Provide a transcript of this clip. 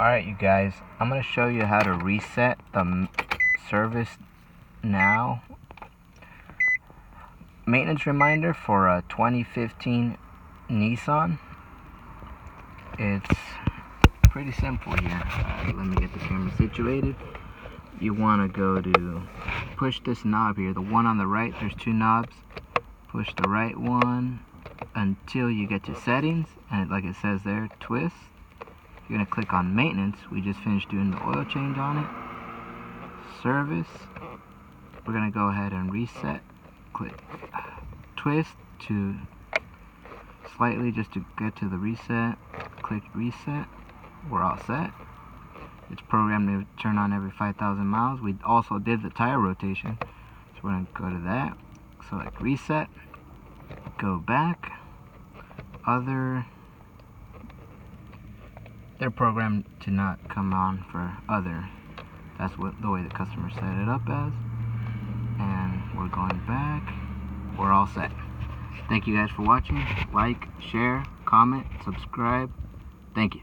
Alright you guys, I'm going to show you how to reset the service now maintenance reminder for a 2015 Nissan. It's pretty simple here. Let me get the camera situated. You want to go to push this knob here, the one on the right. There's two knobs. Push the right one until you get to settings, and like it says there, twist. You're going to click on maintenance. We just finished doing the oil change on it. Service. We're going to go ahead and reset. Click twist to slightly just to get to the reset. Click reset. We're all set. It's programmed to turn on every 5,000 miles. We also did the tire rotation, so we're going to go to that. Select reset. Go back. Other. They're programmed to not come on for other. That's the way the customer set it up as. And we're going back. We're all set. Thank you guys for watching. Like, share, comment, subscribe. Thank you.